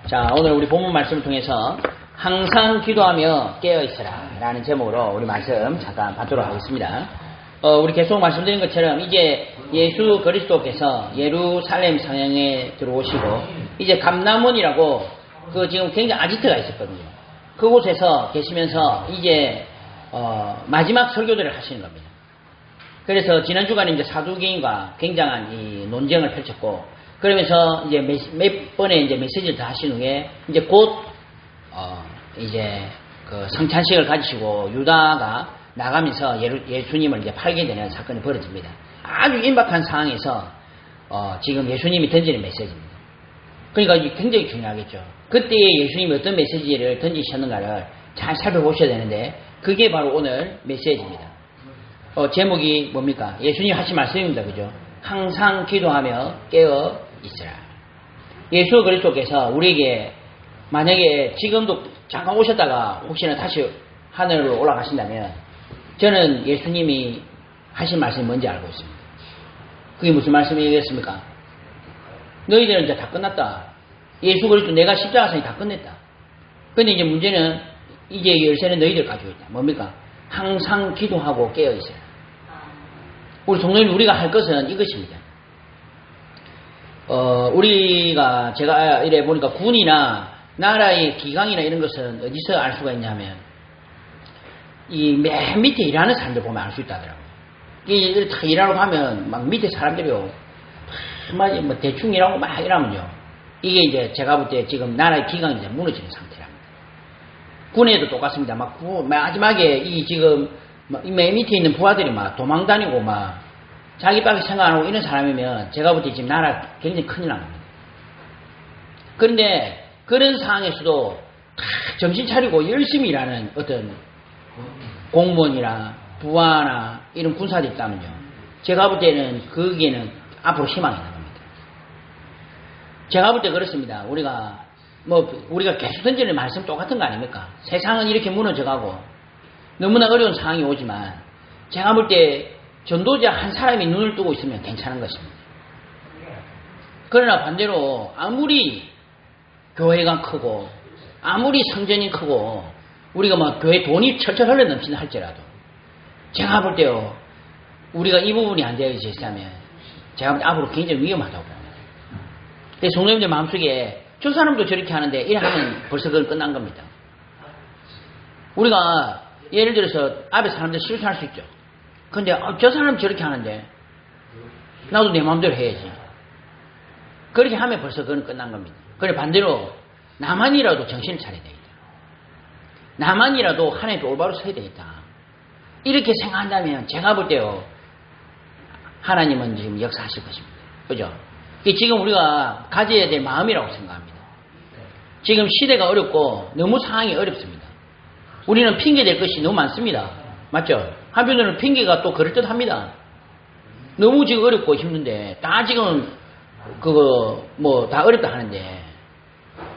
자, 오늘 우리 본문 말씀을 통해서 항상 기도하며 깨어있으라 라는 제목으로 우리 말씀 잠깐 받도록 하겠습니다. 우리 계속 말씀드린 것처럼 이제 예수 그리스도께서 예루살렘 상향에 들어오시고 이제 감람원이라고 지금 굉장히 아지트가 있었거든요. 그곳에서 계시면서 이제 마지막 설교들을 하시는 겁니다. 그래서 지난 주간에 이제 사두개인과 굉장한 이 논쟁을 펼쳤고, 그러면서 이제 몇 번의 이제 메시지를 다 하신 후에 이제 곧 이제 그 성찬식을 가지시고 유다가 나가면서 예수님을 이제 팔게 되는 사건이 벌어집니다. 아주 임박한 상황에서 지금 예수님이 던지는 메시지입니다. 그러니까 이게 굉장히 중요하겠죠. 그때에 예수님이 어떤 메시지를 던지셨는가를 잘 살펴보셔야 되는데, 그게 바로 오늘 메시지입니다. 제목이 뭡니까? 예수님 하신 말씀입니다. 그죠? 항상 기도하며 깨어 있으라. 예수 그리스도께서 우리에게 만약에 지금도 잠깐 오셨다가 혹시나 다시 하늘로 올라가신다면, 저는 예수님이 하신 말씀이 뭔지 알고 있습니다. 그게 무슨 말씀이겠습니까? 너희들은 이제 다 끝났다. 예수 그리스도 내가 십자가상이 다 끝냈다. 근데 이제 문제는 이제 열쇠는 너희들 가지고 있다. 뭡니까? 항상 기도하고 깨어 있어라. 우리 성도님, 우리가 할 것은 이것입니다. 우리가 제가 이래 보니까 군이나 나라의 기강이나 이런 것은 어디서 알 수가 있냐면 이 맨 밑에 일하는 사람들 보면 알 수 있다더라고요. 이게 다 일하러 가면 막 밑에 사람들이요, 뭐 대충 일하고 막 이러면요, 이게 이제 제가 볼 때 지금 나라의 기강이 이제 무너지는 상태랍니다. 군에도 똑같습니다. 마지막에 이 지금 맨 밑에 있는 부하들이 막 도망다니고 막 자기밖에 생각 안 하고 이런 사람이면 제가 볼 때 지금 나라 굉장히 큰일 납니다. 그런데 그런 상황에서도 다 정신 차리고 열심히 일하는 어떤 공무원이나 부하나 이런 군사들이 있다면요, 제가 볼 때는 거기에는 앞으로 희망이 있는 겁니다. 제가 볼 때 그렇습니다. 우리가 계속 던지는 말씀 똑같은 거 아닙니까? 세상은 이렇게 무너져가고 너무나 어려운 상황이 오지만, 제가 볼 때 전도자 한 사람이 눈을 뜨고 있으면 괜찮은 것입니다. 그러나 반대로 아무리 교회가 크고 아무리 성전이 크고 우리가 막 교회 돈이 철철 흘러 넘친다 할지라도, 제가 볼 때요, 우리가 이 부분이 안 되어 있다면 제가 볼 때 앞으로 굉장히 위험하다고 봅니다. 근데 성도님들 마음속에 저 사람도 저렇게 하는데 이래 하면 벌써 그건 끝난 겁니다. 우리가 예를 들어서 앞에 사람들 실수할 수 있죠. 근데 저 사람 저렇게 하는데 나도 내 마음대로 해야지. 그렇게 하면 벌써 그건 끝난 겁니다. 그래 반대로 나만이라도 정신을 차려야 되겠다. 나만이라도 하나님 앞에 올바로 서야 되겠다. 이렇게 생각한다면 제가 볼 때요, 하나님은 지금 역사하실 것입니다. 그죠? 이게 지금 우리가 가져야 될 마음이라고 생각합니다. 지금 시대가 어렵고 너무 상황이 어렵습니다. 우리는 핑계댈 것이 너무 많습니다. 맞죠? 한편으로는 핑계가 또 그럴듯합니다. 너무 지금 어렵고 힘든데 다 지금 다 어렵다 하는데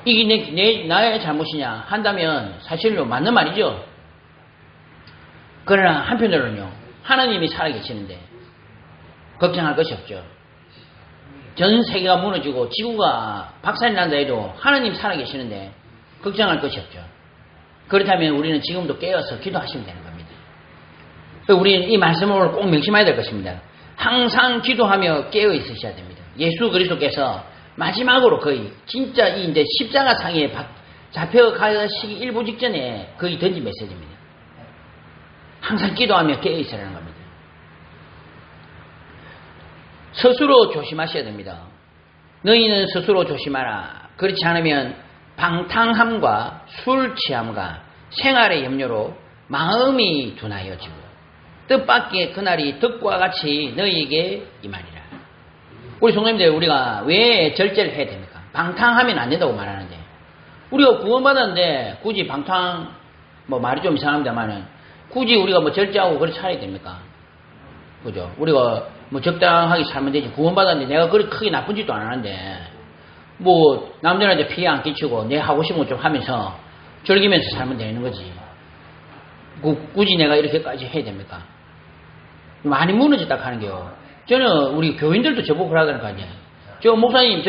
이게 나의 잘못이냐 한다면 사실로 맞는 말이죠. 그러나 한편으로는요, 하나님이 살아계시는데 걱정할 것이 없죠. 전 세계가 무너지고 지구가 박살이 난다 해도 하나님 살아계시는데 걱정할 것이 없죠. 그렇다면 우리는 지금도 깨어서 기도하시면 되는 겁니다. 우리는 이 말씀을 꼭 명심해야 될 것입니다. 항상 기도하며 깨어 있으셔야 됩니다. 예수 그리스도께서 마지막으로 거의 진짜 이제 십자가 상에 잡혀가시기 일부 직전에 거의 던진 메시지입니다. 항상 기도하며 깨어 있으라는 겁니다. 스스로 조심하셔야 됩니다. 너희는 스스로 조심하라. 그렇지 않으면 방탕함과 술 취함과 생활의 염려로 마음이 둔하여지고 뜻밖의 그날이 덕과 같이 너희에게 임하리라. 우리 성도님들, 우리가 왜 절제를 해야 됩니까? 방탕하면 안 된다고 말하는데, 우리가 구원받았는데 굳이 방탕, 말이 좀 이상합니다만은 굳이 우리가 절제하고 그렇게 살아야 됩니까? 그죠? 우리가 적당하게 살면 되지. 구원받았는데 내가 그렇게 크게 나쁜 짓도 안 하는데 남들한테 피해 안 끼치고 내 하고 싶은 거 좀 하면서 즐기면서 살면 되는 거지. 굳이 내가 이렇게까지 해야 됩니까? 많이 무너졌다 하는 게요. 저는 우리 교인들도 저보고 그러더라고요. 저 목사님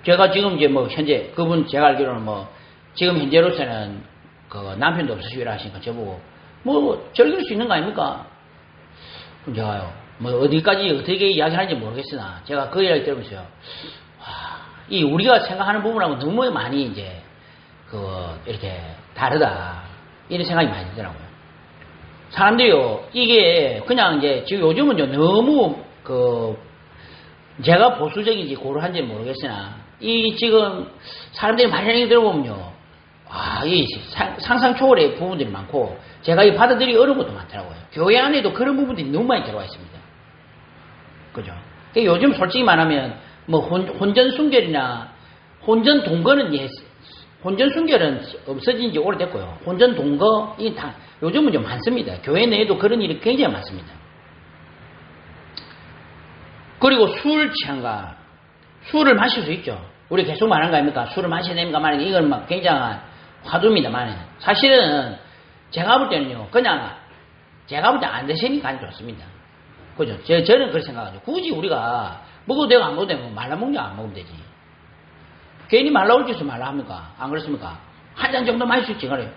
제가 지금 이제 뭐 현재 그분 제가 알기로는 뭐 지금 현재로서는 그 남편도 없으시고 하시니까 저보고 뭐 즐길 수 있는 거 아닙니까? 그럼 제가요 뭐 어디까지 어떻게 이야기하는지 모르겠으나 제가 그 이야기 들으면서요 이 우리가 생각하는 부분하고 너무 많이 이제 이렇게 다르다 이런 생각이 많이 들더라고요. 사람들이요 이게 그냥 이제 지금 요즘은 너무 제가 보수적인지 고루한지 모르겠으나 이 지금 사람들이 많이 얘기 들어보면요 이 상상 초월의 부분들이 많고 제가 이 받아들이기 어려운 것도 많더라고요. 교회 안에도 그런 부분들이 너무 많이 들어와 있습니다. 그죠? 요즘 솔직히 말하면 뭐 혼전 순결이나 혼전 동거는 혼전 순결은 없어진 지 오래됐고요. 혼전 동거 이게 다 요즘은 좀 많습니다. 교회 내에도 그런 일이 굉장히 많습니다. 그리고 술 취한가 술을 마실 수 있죠. 우리 계속 말한 거 아닙니까? 술을 마셔야 됩니까? 말하는 이건 막 굉장한 화두입니다만 사실은 제가 볼 때는요 그냥 제가 볼 때 안 드시니까 안 좋습니다. 그죠? 저는 그렇게 생각하죠. 굳이 우리가 먹어도 되고 안 먹어도 되고 말라 먹냐 안 먹으면 되지. 괜히 말라 올 짓을 말라 합니까? 안 그렇습니까? 한 잔 정도 마실 수 있지. 그래요.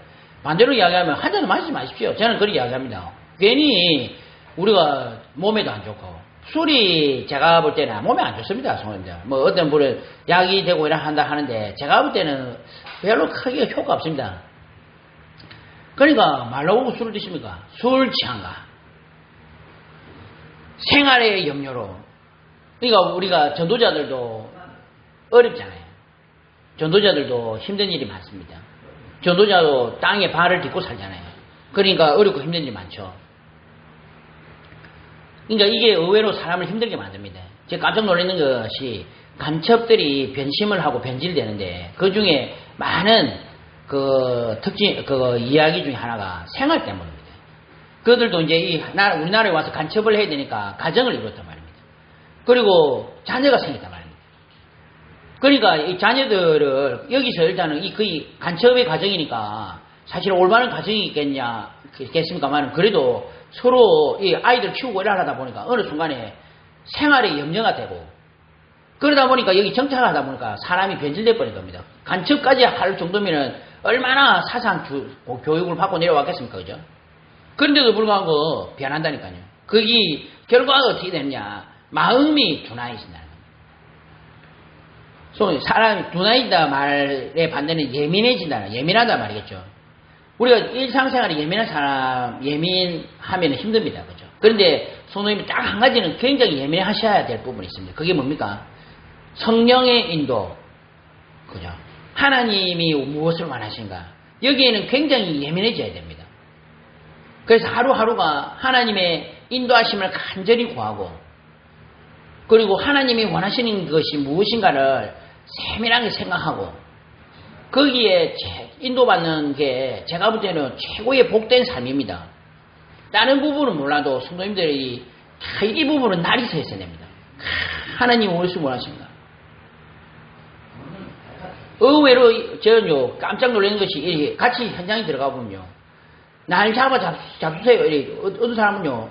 반대로 이야기하면 한 잔은 마시지 마십시오. 저는 그렇게 이야기합니다. 괜히 우리가 몸에도 안 좋고 술이 제가 볼 때는 몸에 안 좋습니다. 성원님들. 뭐 어떤 분은 약이 되고 이런 한다 하는데 제가 볼 때는 별로 크게 효과 없습니다. 그러니까 말라 오고 술을 드십니까? 술 취한가? 생활의 염려로. 그러니까 우리가 전도자들도 어렵잖아요. 전도자들도 힘든 일이 많습니다. 전도자도 땅에 발을 딛고 살잖아요. 그러니까 어렵고 힘든 일이 많죠. 그러니까 이게 의외로 사람을 힘들게 만듭니다. 제가 깜짝 놀라는 것이 간첩들이 변심을 하고 변질되는데 그 중에 많은 이야기 중에 하나가 생활 때문입니다. 그들도 이제 우리나라에 와서 간첩을 해야 되니까 가정을 이뤘단 말입니다. 그리고 자녀가 생겼단 말입니다. 그러니까 이 자녀들을 여기서 일단은 그 간첩의 가정이니까 사실 올바른 가정이 있겠습니까만 그래도 서로 이 아이들 키우고 일하다 보니까 어느 순간에 생활에 염려가 되고 그러다 보니까 여기 정착하다 보니까 사람이 변질돼 버린 겁니다. 간첩까지 할 정도면은 얼마나 사상 교육을 받고 내려왔겠습니까, 그죠? 그런데도 불구하고 변한다니까요. 거기 결과가 어떻게 되느냐? 마음이 둔화해진다는 겁니다. 사람이 둔화해진다 말에 반대는 예민하다 말이겠죠. 우리가 일상생활에 예민한 사람, 예민하면 힘듭니다. 그죠? 그런데 성도님이 딱 한 가지는 굉장히 예민하셔야 될 부분이 있습니다. 그게 뭡니까? 성령의 인도. 그죠? 하나님이 무엇을 원하신가? 여기에는 굉장히 예민해져야 됩니다. 그래서 하루하루가 하나님의 인도하심을 간절히 구하고 그리고 하나님이 원하시는 것이 무엇인가를 세밀하게 생각하고 거기에 인도받는 게 제가 볼 때는 최고의 복된 삶입니다. 다른 부분은 몰라도 성도님들이 이 부분은 날이 서 있어야 됩니다. 하나님이 무엇을 원하신가? 의외로 저는요 깜짝 놀라는 것이 같이 현장에 들어가 보면요 날 잡수세요. 어떤 사람은요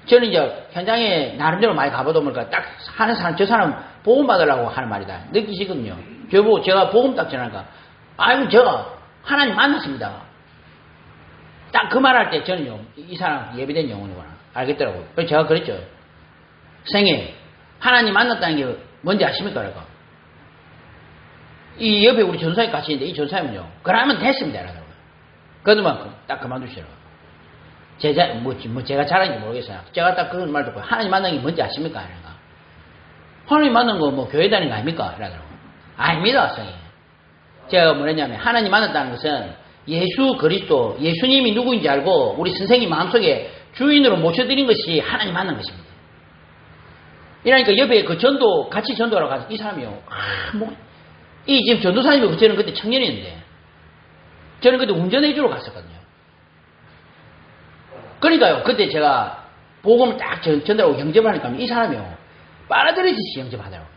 저는 이제 현장에 나름대로 많이 가보다 보니까 딱 하는 사람 저 사람 보험 받으려고 하는 말이다 느끼시거든요. 저보고 제가 보험 딱 전하니까 아이고 제가 하나님 만났습니다. 딱 그 말할 때 저는요 이 사람 예비된 영혼이구나 알겠더라고요. 그래서 제가 그랬죠. 선생님 하나님 만났다는 게 뭔지 아십니까? 그러니까 이 옆에 우리 전사님 같이 있는데 이 전사님은요 그러면 됐습니다 이러더라고요. 그것만 딱 그만두시더라고요. 제가 잘하는지 모르겠어요. 제가 딱 그런 말 듣고 하나님 만난 게 뭔지 아십니까? 그러니까 하나님 만난 거 뭐 교회 다니는 거 아닙니까? 이러더라고요. 아닙니다 선생님. 제가 뭐랬냐면 하나님 만났다는 것은 예수 그리스도 예수님이 누구인지 알고 우리 선생님 마음속에 주인으로 모셔드린 것이 하나님 만난 것입니다. 이러니까 옆에 그 같이 전도하러 가서 이 사람이요 이 지금 전도사님이 저는 그때 청년이었는데 저는 그때 운전해주러 갔었거든요. 그러니까요 그때 제가 복음을 딱 전달하고 영접을 하니까 이 사람이요 빨아들여지시 영접하더라고요.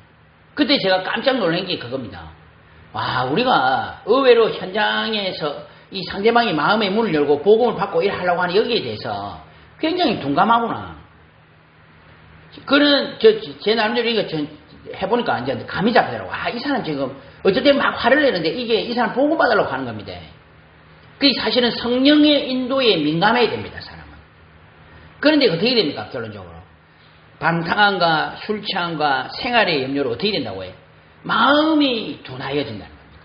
그때 제가 깜짝 놀란 게 그겁니다. 와 우리가 의외로 현장에서 이 상대방이 마음의 문을 열고 복음을 받고 일하려고 하는 여기에 대해서 굉장히 둔감하구나. 그는 제 나름대로 이거 해보니까 이제 감이 잡히더라고. 아, 이 사람 지금 어쨌든 막 화를 내는데 이게 이 사람 보고 받으려고 하는 겁니다. 그게 사실은 성령의 인도에 민감해야 됩니다, 사람은. 그런데 어떻게 됩니까, 결론적으로? 방탕함과 술 취함과 생활의 염려로 어떻게 된다고 해요? 마음이 둔하여진다는 겁니다.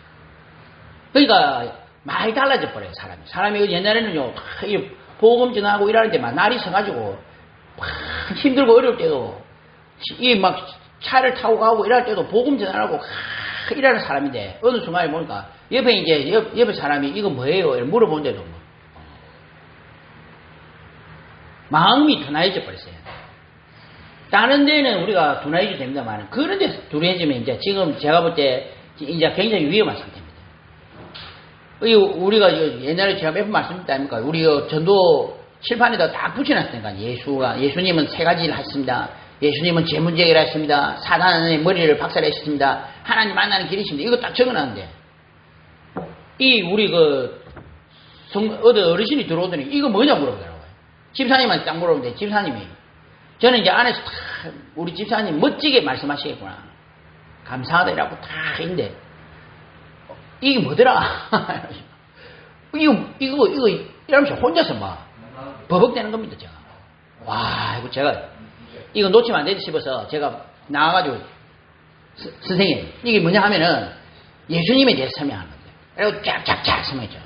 그러니까 많이 달라져 버려요, 사람이. 사람이 옛날에는요, 보험 전하고 일하는 데만 날이 서가지고 막 힘들고 어려울 때도 이 막 차를 타고 가고 일할 때도 보험 전하라고 일하는 사람인데 어느 순간에 보니까 옆에 이제 옆에 사람이 이거 뭐예요? 이렇게 물어보는데도 뭐 마음이 둔해져 버렸어요. 다른 데는 우리가 둔해져 됩니다만 그런 데서 둔해지면 이제 지금 제가 볼 때 이제 굉장히 위험한 상태입니다. 우리가 옛날에 제가 몇 번 말씀드렸지 않습니까? 우리 전도 칠판에다 딱 붙여놨으니까 예수님은 세 가지 일을 하셨습니다. 예수님은 재문제 일을 했습니다. 사단의 머리를 박살내셨습니다. 하나님 만나는 길이십니다. 이거 딱 적어놨는데 우리 어디 어르신이 들어오더니 이거 뭐냐 물어보더라고요. 집사님한테 딱 물어보는데 집사님이 저는 이제 안에서 다 우리 집사님 멋지게 말씀하시겠구나. 감사하다 이라고 다 했는데 이게 뭐더라? 이거 이러면서 혼자서 막 버벅대는 겁니다, 제가. 와, 이거 제가 이거 놓치면 안 되지 싶어서 제가 나와가지고 선생님 이게 뭐냐 하면은 예수님에 대해서 설명하는 건데 그래고 쫙쫙쫙 설명했죠.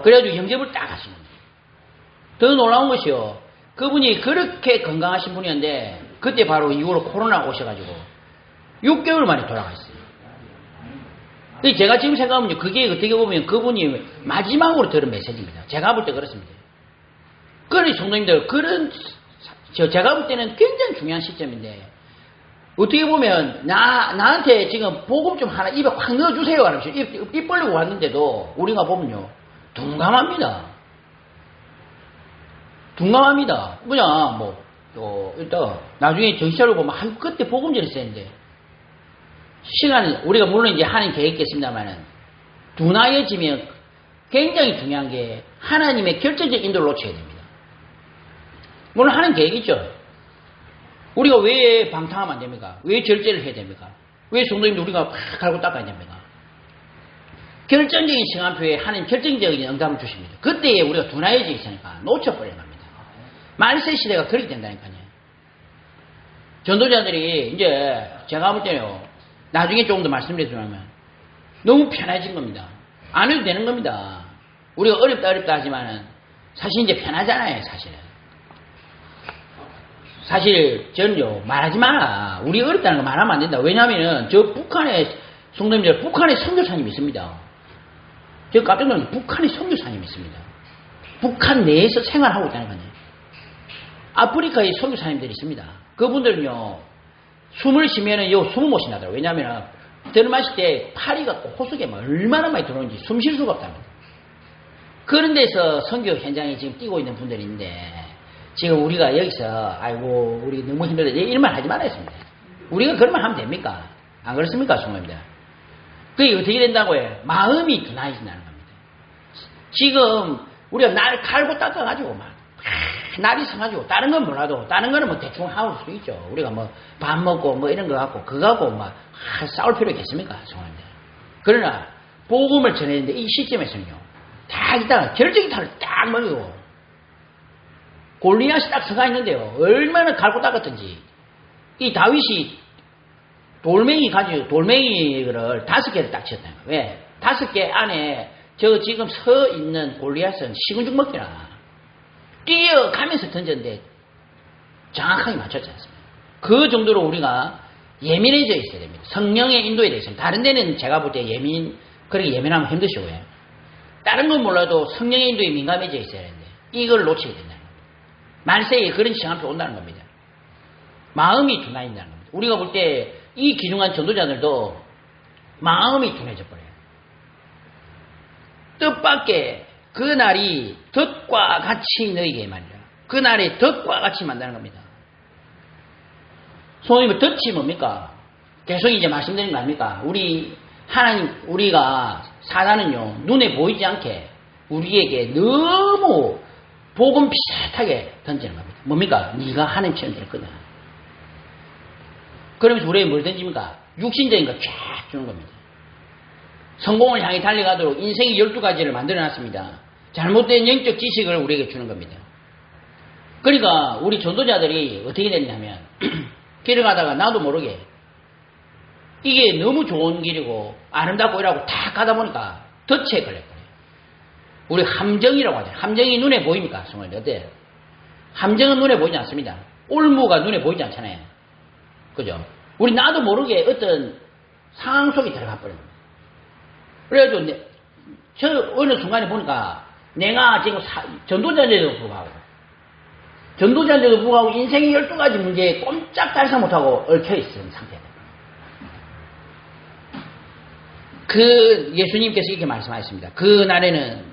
그래가지고 영접을 딱 하시는 거예요. 더 놀라운 것이요, 그분이 그렇게 건강하신 분이었는데 그때 바로 이후로 코로나가 오셔가지고 6개월 만에 돌아가셨어요. 제가 지금 생각하면 그게 어떻게 보면 그분이 마지막으로 들은 메시지입니다. 제가 볼 때 그렇습니다. 그러니 성도님들 제가 볼 때는 굉장히 중요한 시점인데 어떻게 보면 나한테 지금 복음 좀 하나 입에 확 넣어주세요 하면서 입 벌리고 왔는데도 우리가 보면요 둔감합니다. 그냥 일단 나중에 정신 차리고 보면 그때 복음 전했었는데 시간을 우리가 물론 이제 하는 계획이 있겠습니다만은 둔하여지면 굉장히 중요한 게 하나님의 결정적 인도를 놓쳐야 됩니다. 물론 하는 계획이 있죠. 우리가 왜 방탕하면 안 됩니까? 왜 절제를 해야 됩니까? 왜 성도님들 우리가 팍 갈고 닦아야 됩니까? 결정적인 시간표에 하나님 결정적인 응답을 주십니다. 그때에 우리가 둔하여져 있으니까 놓쳐버려야 합니다. 말세 시대가 그렇게 된다니까요. 전도자들이 이제 제가 볼 때요 나중에 조금 더 말씀드리자면 너무 편해진 겁니다. 안 해도 되는 겁니다. 우리가 어렵다 하지만은 사실 이제 편하잖아요, 사실은. 사실 저는요 말하지 마라. 우리 어렵다는 거 말하면 안 된다. 왜냐하면은 저 북한에 성도님들 북한에 선교사님이 있습니다. 제가 깜짝 놀란 게 북한에 선교사님이 있습니다. 북한 내에서 생활하고 있다는 거예요. 아프리카에 선교사님들이 있습니다. 그분들은요 숨을 쉬면은 숨을 못 쉰다더라고요. 왜냐하면 들을 마실 때 파리가 호수에 얼마나 많이 들어오는지 숨 쉴 수가 없답니다. 그런 데서 선교 현장에 지금 뛰고 있는 분들이 있는데 지금 우리가 여기서 아이고 우리 너무 힘들다 이런 말 하지 말아야 했습니다. 우리가 그런 말 하면 됩니까? 안 그렇습니까, 성도님들? 그게 어떻게 된다고 해요? 마음이 둔해진다는 겁니다. 지금 우리가 날 갈고 닦아가지고 날이 서가지고 다른 건 몰라도 다른 거는 뭐 대충 하올 수도 있죠. 우리가 뭐 밥 먹고 뭐 이런 거 갖고 그거 갖고 막 싸울 필요 있겠습니까, 성도님들? 그러나 복음을 전했는데 이 시점에서는요 딱 있다가 결정이 딱 먹이고 골리앗이 딱 서가 있는데요 얼마나 갈고 닦았던지 이 다윗이 돌멩이를 5개를 딱 치었다는 거예요. 왜? 5개 안에 저 지금 서 있는 골리앗은 식은 죽 먹기나 뛰어가면서 던졌는데 정확하게 맞췄지 않습니까? 그 정도로 우리가 예민해져 있어야 됩니다. 성령의 인도에 대해서는. 다른 데는 제가 볼 때 그렇게 예민하면 힘드시고요. 다른 건 몰라도 성령의 인도에 민감해져 있어야 되는데 이걸 놓치게 된다는 겁니다. 말세에 그런 시간표 온다는 겁니다. 마음이 둔해진다는 겁니다. 우리가 볼 때 이 귀중한 전도자들도 마음이 둔해져 버려요. 뜻밖의 그 날이 덫과 같이 너희에게 말이라. 그 날이 덫과 같이 만나는 겁니다. 성도님은 덫이 뭡니까? 계속 이제 말씀드린 거 아닙니까? 우리가 사단은요, 눈에 보이지 않게 우리에게 너무 복음 비슷하게 던지는 겁니다. 뭡니까? 네가 하나님처럼 될 거다. 그러면서 우리에게 뭘 던집니까? 육신적인 거 쫙 주는 겁니다. 성공을 향해 달려가도록 인생의 12가지를 만들어놨습니다. 잘못된 영적 지식을 우리에게 주는 겁니다. 그러니까 우리 전도자들이 어떻게 됐냐면 길을 가다가 나도 모르게 이게 너무 좋은 길이고 아름답고 이라고 다 가다 보니까 덫에 걸렸거든요. 우리 함정이라고 하죠. 함정이 눈에 보입니까? 정말 어때요? 함정은 눈에 보이지 않습니다. 올무가 눈에 보이지 않잖아요. 그죠? 우리 나도 모르게 어떤 상황 속에 들어가 버린 겁니다. 그래가지고 저 어느 순간에 보니까 내가 지금 전도자인데도 불구하고 인생의 12가지 문제에 꼼짝달싹 못하고 얽혀있는 상태입니다. 그 예수님께서 이렇게 말씀하셨습니다. 그 날에는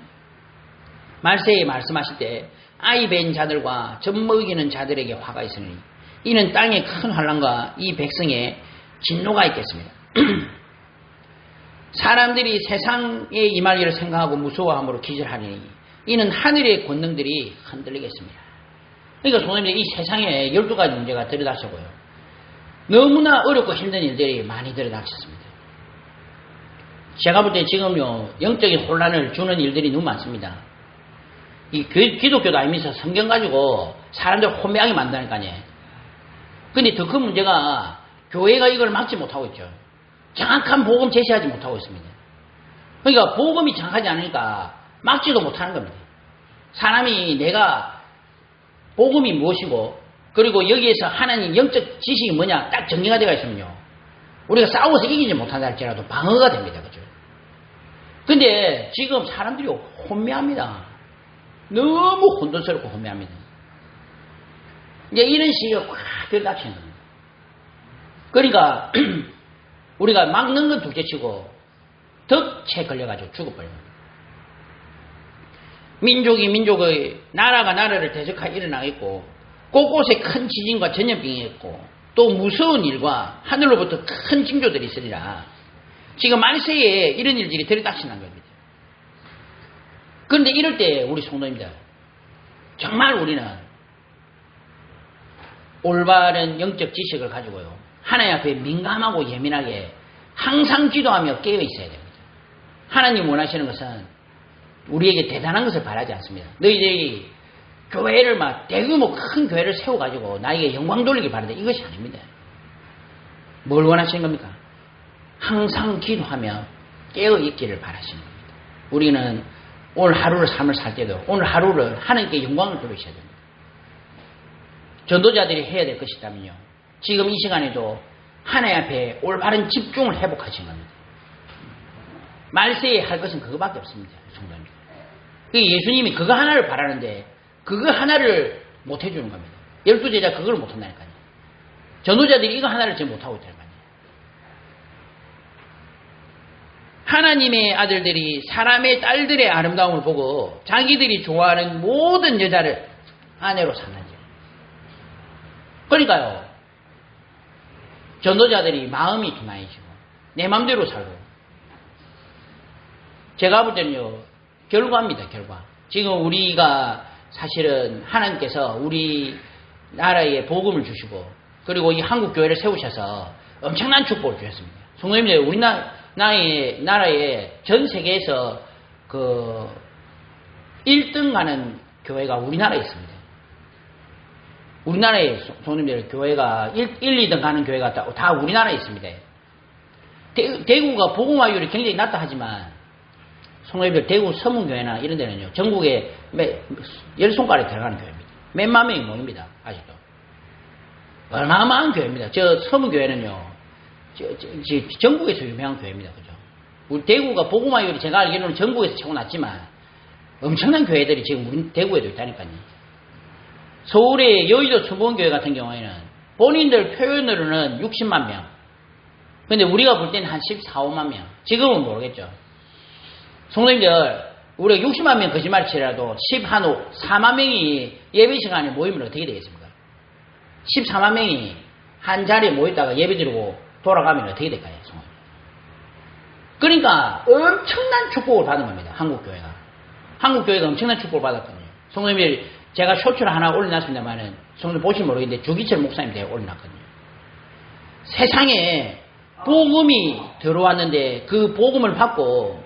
말세에 말씀하실 때 아이 벤 자들과 젖 먹이는 자들에게 화가 있으니 이는 땅에 큰 환난과 이 백성의 진노가 있겠습니다. 사람들이 세상에 임할 일을 생각하고 무서워함으로 기절하니 이는 하늘의 권능들이 흔들리겠습니다. 그러니까 손님들 이 세상에 12가지 문제가 들이닥쳤고요. 너무나 어렵고 힘든 일들이 많이 들이닥쳤습니다. 제가 볼 때 지금요 영적인 혼란을 주는 일들이 너무 많습니다. 이 기독교도 아니면서 성경 가지고 사람들 혼미하게 만드니까요. 근데 더 큰 문제가 교회가 이걸 막지 못하고 있죠. 정확한 복음 제시하지 못하고 있습니다. 그러니까 복음이 정확하지 않으니까 막지도 못하는 겁니다. 사람이 내가 복음이 무엇이고 그리고 여기에서 하나님 영적 지식이 뭐냐 딱 정리가 되어 있으면요. 우리가 싸워서 이기지 못한다 할지라도 방어가 됩니다. 그죠? 근데 지금 사람들이 혼미합니다. 너무 혼돈스럽고 혼미합니다. 이제 이런 시기가 꽉 들이닥치는 겁니다. 그러니까 우리가 막는 건 둘째치고 덫에 걸려가지고 죽어버려요. 민족이 민족의 나라가 나라를 대적하여 일어나겠고 곳곳에 큰 지진과 전염병이 있고 또 무서운 일과 하늘로부터 큰 징조들이 있으리라. 지금 말세에 이런 일들이 들이닥치는 겁니다. 그런데 이럴 때 우리 성도님들 정말 우리는 올바른 영적 지식을 가지고요. 하나님 앞에 민감하고 예민하게 항상 기도하며 깨어 있어야 됩니다. 하나님 원하시는 것은 우리에게 대단한 것을 바라지 않습니다. 너희들이 교회를 막 대규모 큰 교회를 세워가지고 나에게 영광 돌리기 바라는데 이것이 아닙니다. 뭘 원하시는 겁니까? 항상 기도하며 깨어 있기를 바라시는 겁니다. 우리는 오늘 하루를 삶을 살 때도 오늘 하루를 하나님께 영광을 돌리셔야 됩니다. 전도자들이 해야 될 것이 있다면요. 지금 이 시간에도 하나님 앞에 올바른 집중을 회복하시는 겁니다. 말세에 할 것은 그거밖에 없습니다. 성도님들. 예수님이 그거 하나를 바라는데 그거 하나를 못 해주는 겁니다. 12제자 그걸 못 한다니까요. 전도자들이 이거 하나를 지금 못하고 있다니까요. 하나님의 아들들이 사람의 딸들의 아름다움을 보고 자기들이 좋아하는 모든 여자를 아내로 삼는지. 그러니까요. 전도자들이 마음이 둔하해지고 내 마음대로 살고 제가 볼 때는요. 결과입니다. 결과. 지금 우리가 사실은 하나님께서 우리 나라에 복음을 주시고 그리고 이 한국 교회를 세우셔서 엄청난 축복을 주셨습니다. 성도님들 우리 나라에 전 세계에서 그 1등 가는 교회가 우리나라에 있습니다. 우리나라에 성도님들 교회가 1, 2등 가는 교회가 다 우리나라에 있습니다. 대구가 복음화율이 굉장히 낮다 하지만 성도님들 대구 서문교회나 이런 데는요 전국에 10손가락에 들어가는 교회입니다. 몇만 명이 모입니다. 아직도 어마어마한 교회입니다. 저 서문교회는요 전국에서 유명한 교회입니다. 그죠? 우리 대구가 복음화율이 제가 알기로는 전국에서 최고 낮지만 엄청난 교회들이 지금 우리 대구에도 있다니까요. 서울의 여의도 천복교회 같은 경우에는 본인들 표현으로는 60만 명. 근데 우리가 볼 때는 한 14, 5만 명. 지금은 모르겠죠. 성도님들, 우리가 60만 명 거짓말 치더라도 4만 명이 예배 시간에 모이면 어떻게 되겠습니까? 14만 명이 한 자리에 모였다가 예배 드리고 돌아가면 어떻게 될까요? 그러니까 엄청난 축복을 받은 겁니다. 한국교회가. 한국교회가 엄청난 축복을 받았거든요. 성도님들 제가 쇼츠를 하나 올려놨습니다만은 성도 보시면 모르겠는데 주기철 목사님 대회 올려놨거든요. 세상에 복음이 들어왔는데 그 복음을 받고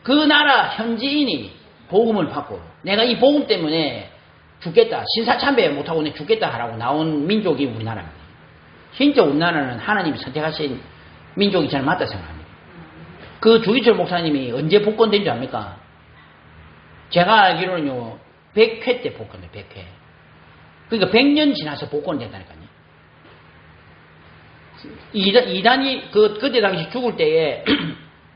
그 나라 현지인이 복음을 받고 내가 이 복음 때문에 죽겠다, 신사참배 못하고 내 죽겠다 하라고 나온 민족이 우리나라입니다. 진짜 우리나라는 하나님이 선택하신 민족이 저는 맞다 생각합니다. 그 주기철 목사님이 언제 복권된 줄 압니까? 제가 알기로는요 100회 때 복권돼. 100회. 그러니까 100년 지나서 복권된다니까요. 이단이 그때 당시 죽을 때에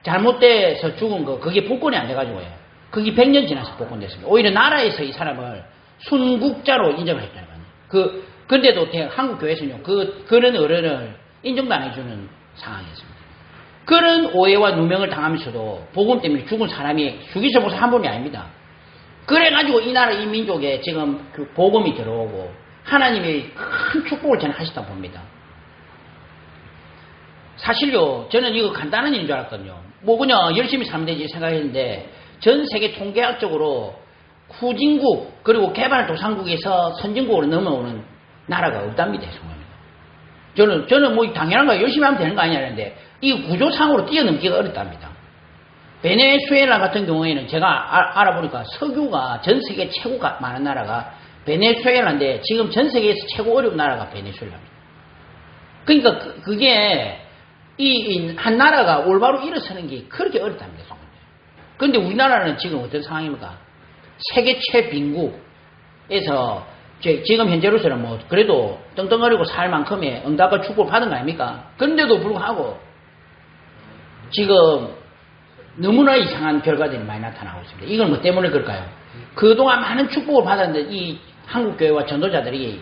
잘못돼서 죽은 거 그게 복권이 안 돼가지고요. 그게 100년 지나서 복권됐습니다. 오히려 나라에서 이 사람을 순국자로 인정을 했다니까요. 근데도 한국 교회에서는요 그런 어른을 인정도 안 해주는 상황이었습니다. 그런 오해와 누명을 당하면서도 복음 때문에 죽은 사람이 주기철 목사 한 분이 아닙니다. 그래가지고 이 나라 이 민족에 지금 그 복음이 들어오고 하나님이 큰 축복을 저는 하시다 봅니다. 사실요 저는 이거 간단한 일인 줄 알았거든요. 뭐 그냥 열심히 살면 되지 생각했는데 전 세계 통계학적으로 후진국 그리고 개발도상국에서 선진국으로 넘어오는 나라가 없답니다. 저는 뭐 당연한 거예요. 열심히 하면 되는 거 아니냐는데 이 구조상으로 뛰어넘기가 어렵답니다. 베네수엘라 같은 경우에는 제가 알아보니까 석유가 전 세계 최고 많은 나라가 베네수엘라인데 지금 전 세계에서 최고 어려운 나라가 베네수엘라입니다. 그러니까 그게 이 한 나라가 올바로 일어서는 게 그렇게 어렵답니다. 그런데 우리나라는 지금 어떤 상황입니까? 세계 최빈국에서 지금 현재로서는 뭐 그래도 떵떵거리고 살 만큼의 응답과 축복을 받은 거 아닙니까? 그런데도 불구하고 지금 너무나 이상한 결과들이 많이 나타나고 있습니다. 이건 뭐 때문에 그럴까요? 그동안 많은 축복을 받았는데 이 한국교회와 전도자들이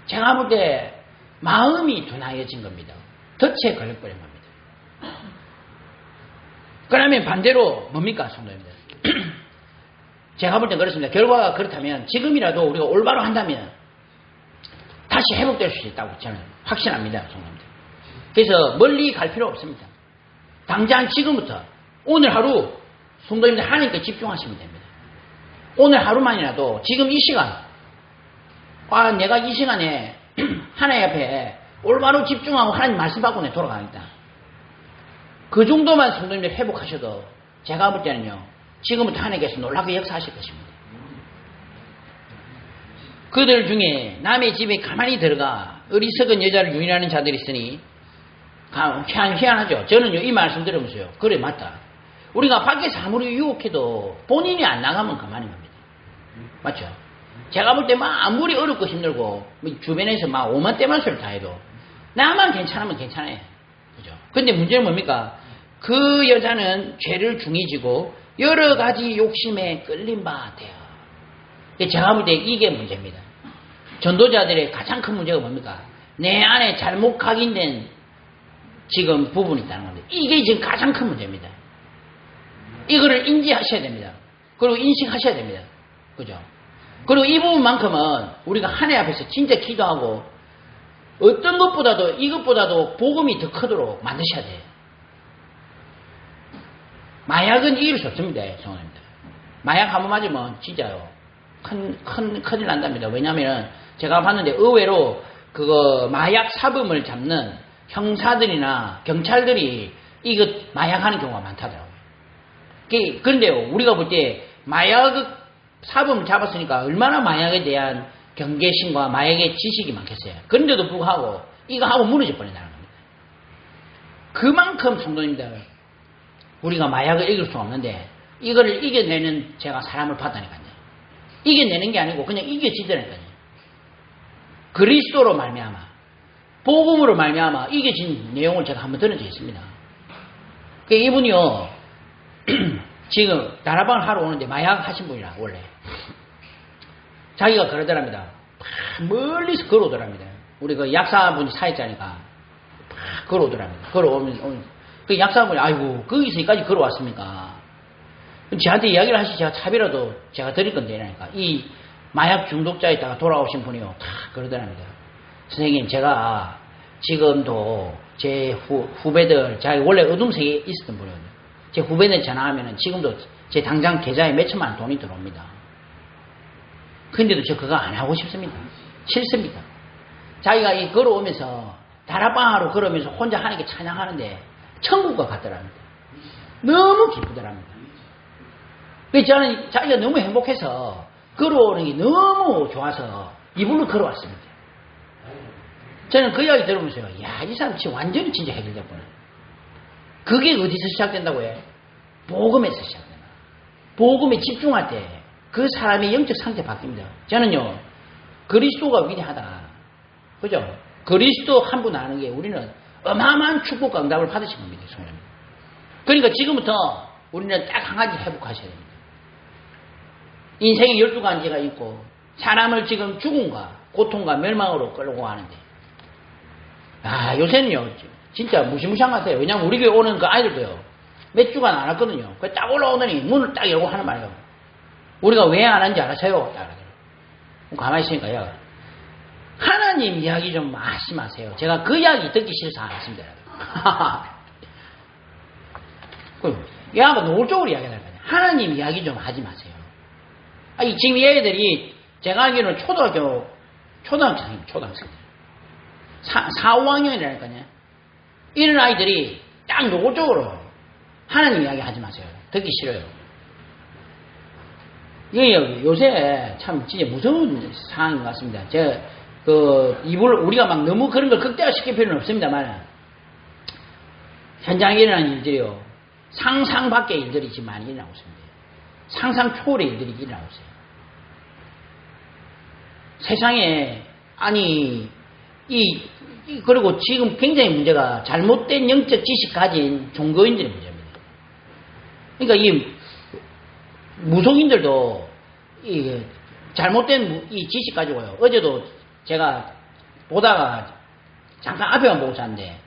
제가 볼 때 마음이 둔하여진 겁니다. 덫에 걸려버린 겁니다. 그러면 반대로 뭡니까 성도님들? 제가 볼 땐 그렇습니다. 결과가 그렇다면 지금이라도 우리가 올바로 한다면 다시 회복될 수 있다고 저는 확신합니다. 성도님들. 그래서 멀리 갈 필요 없습니다. 당장 지금부터 오늘 하루 성도님들 하나님께 집중하시면 됩니다. 오늘 하루만이라도 지금 이 시간 내가 이 시간에 하나님 앞에 올바로 집중하고 하나님 말씀 받고 내 돌아가겠다. 그 정도만 성도님들 회복하셔도 제가 볼 때는요 지금부터 하나님께서 놀랍게 역사하실 것입니다. 그들 중에 남의 집에 가만히 들어가 어리석은 여자를 유인하는 자들이 있으니 희한하죠. 저는요 이 말씀 들으면서요 그래 맞다. 우리가 밖에서 아무리 유혹해도 본인이 안 나가면 그만인 겁니다. 맞죠? 제가 볼 때 아무리 어렵고 힘들고 주변에서 오만 때만 소리 다 해도 나만 괜찮으면 괜찮아요. 그죠? 근데 문제는 뭡니까? 그 여자는 죄를 중이지고 여러 가지 욕심에 끌린 바 돼요. 제가 볼 때 이게 문제입니다. 전도자들의 가장 큰 문제가 뭡니까? 내 안에 잘못 각인된 지금 부분이 있다는 겁니다. 이게 지금 가장 큰 문제입니다. 이거를 인지하셔야 됩니다. 그리고 인식하셔야 됩니다. 그죠? 그리고 이 부분만큼은 우리가 하나님 앞에서 진짜 기도하고 어떤 것보다도 이것보다도 복음이 더 크도록 만드셔야 돼요. 마약은 이길 수 없습니다. 성도님들. 마약 한번 맞으면 진짜요. 큰일 난답니다. 왜냐하면 제가 봤는데 의외로 그거 마약 사범을 잡는 형사들이나 경찰들이 이거 마약하는 경우가 많다더라고요. 그런데요 우리가 볼 때 마약 사범을 잡았으니까 얼마나 마약에 대한 경계심과 마약의 지식이 많겠어요. 그런데도 불구하고 이거 하고 무너져 버린다는 겁니다. 그만큼 성도님들 우리가 마약을 이길 수 없는데 이거를 이겨내는 제가 사람을 봤다니까요. 이겨내는 게 아니고 그냥 이겨지더라니까요. 그리스도로 말미암아 복음으로 말미암아 이겨진 내용을 제가 한번 들은 적이 있습니다. 이분이요 지금 다락방을 하러 오는데 마약 하신 분이라 원래 자기가 그러더랍니다. 멀리서 걸어오더랍니다. 우리 그 약사분이 사회자니까 걸어오더랍니다. 걸어오면 그 약사분이 아이고 거기서 여기까지 걸어왔습니까? 저한테 이야기를 하시 제가 차비라도 제가 드릴 건데 이러니까 이 마약 중독자에다가 돌아오신 분이요 다 그러더랍니다. 선생님 제가 지금도 제 후배들 자기 원래 어둠색에 있었던 분이거든요. 제 후배들 전화하면은 지금도 제 당장 계좌에 몇 천만 원 돈이 들어옵니다. 근데도 저 그거 안 하고 싶습니다. 싫습니다. 자기가 이 걸어오면서 다락방하러 걸으면서 혼자 하나님께 찬양하는데 천국과 같더랍니다. 너무 기쁘더랍니다. 그래서 저는 자기가 너무 행복해서 걸어오는 게 너무 좋아서 이불로 걸어왔습니다. 저는 그 이야기 들으면서 야, 이 사람 진짜 완전히 진짜 해결됐구나. 그게 어디서 시작된다고 해? 복음에서 시작된다. 복음에 집중할 때 그 사람의 영적 상태 바뀝니다. 저는요, 그리스도가 위대하다. 그죠? 그리스도 한 분 아는 게 우리는 어마어마한 축복과 응답을 받으신 겁니다. 그러니까 지금부터 우리는 딱 한 가지 회복하셔야 됩니다. 인생에 12가지가 있고 사람을 지금 죽음과 고통과 멸망으로 끌고 가는데 요새는요 진짜 무시무시한 것 같아요. 왜냐하면 우리 교회 오는 그 아이들도요 몇 주간 안 왔거든요. 딱 올라오더니 문을 딱 열고 하는 말이에요. 우리가 왜 안 하는지 알아서요? 가만히 있으니까요. 하나님 이야기 좀 하지 마세요. 제가 그 이야기 듣기 싫어서 안 했습니다. 얘가 노골적으로 이야기하는 거예요. 하나님 이야기 좀 하지 마세요. 지금 얘들이 제가 알기로는 초등학생입니다. 초등학생. 4, 5학년이라니까요. 이런 아이들이 딱 노골적으로 하나님 이야기 하지 마세요. 듣기 싫어요. 이게 요새 참 진짜 무서운 상황인 것 같습니다. 우리가 막 너무 그런 걸 극대화시킬 필요는 없습니다만, 현장에 일어나는 일들이요. 상상 밖의 일들이 지금 많이 일어나고 있습니다. 상상 초월의 일들이 일어나고 있어요. 세상에, 그리고 지금 굉장히 문제가 잘못된 영적 지식 가진 종교인들의 문제입니다. 그러니까 이 무속인들도 이 잘못된 이 지식 가지고요. 어제도 제가 보다가 잠깐 앞에만 보고 잤는데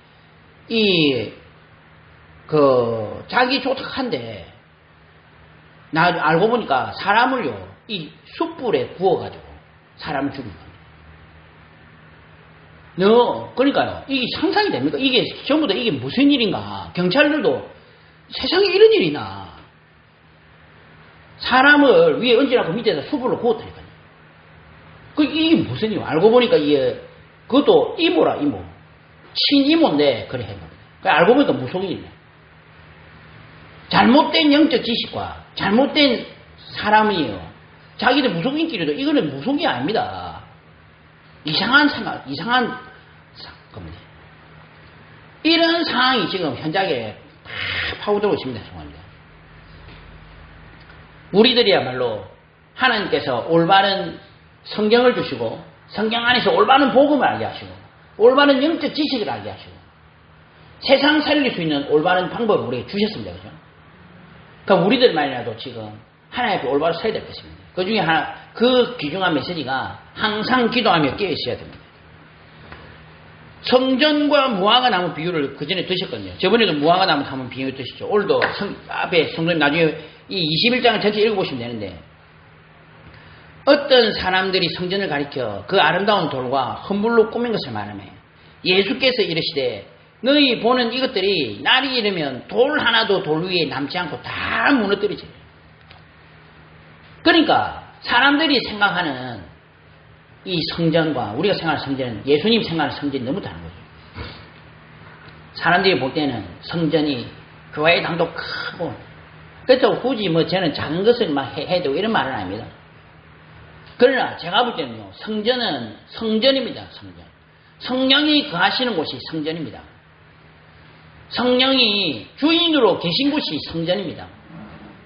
자기 조탁한데 알고 보니까 사람을요 이 숯불에 구워가지고 사람을 죽인 겁니다. 그러니까요 이게 상상이 됩니까? 이게 전부 다 이게 무슨 일인가? 경찰들도 세상에 이런 일이 있나? 사람을 위에 얹으라고 밑에다 숯불로 구웠다니까요. 이게 무슨 일? 알고 보니까 그것도 이모라 이모. 친이모인데 그래 했는 겁니다. 알고 보니까 무속인이네. 잘못된 영적 지식과 잘못된 사람이에요. 자기들 무속인끼리도 이거는 무속이 아닙니다. 이상한 겁니다. 이런 상황이 지금 현장에 다 파고들고 있습니다. 죄송합니다. 우리들이야말로 하나님께서 올바른 성경을 주시고 성경 안에서 올바른 복음을 알게 하시고 올바른 영적 지식을 알게 하시고 세상 살릴 수 있는 올바른 방법을 우리에게 주셨습니다. 그죠? 그러니까 우리들만이라도 지금 하나님 앞에 올바로 서야 될 것입니다. 그 중에 하나, 그 귀중한 메시지가 항상 기도하며 깨어 있어야 됩니다. 성전과 무화과 나무 비유를 그 전에 드셨거든요. 저번에도 무화과 나무 한번 비유 드셨죠. 오늘도 앞에 성도님 나중에 이 21장을 전체 읽어보시면 되는데 어떤 사람들이 성전을 가리켜 그 아름다운 돌과 헌물로 꾸민 것을 말하며 예수께서 이르시되 너희 보는 이것들이 날이 이르면 돌 하나도 돌 위에 남지 않고 다 무너뜨리지. 그러니까 사람들이 생각하는 이 성전과 우리가 생각하는 성전은 예수님 생각하는 성전이 너무 다른 거죠. 사람들이 볼 때는 성전이 교회의 당도 크고 그렇다고 굳이 저는 작은 것을 막 해도 이런 말은 아닙니다. 그러나 제가 볼 때는요, 성전은 성전입니다. 성전. 성령이 거하시는 곳이 성전입니다. 성령이 주인으로 계신 곳이 성전입니다.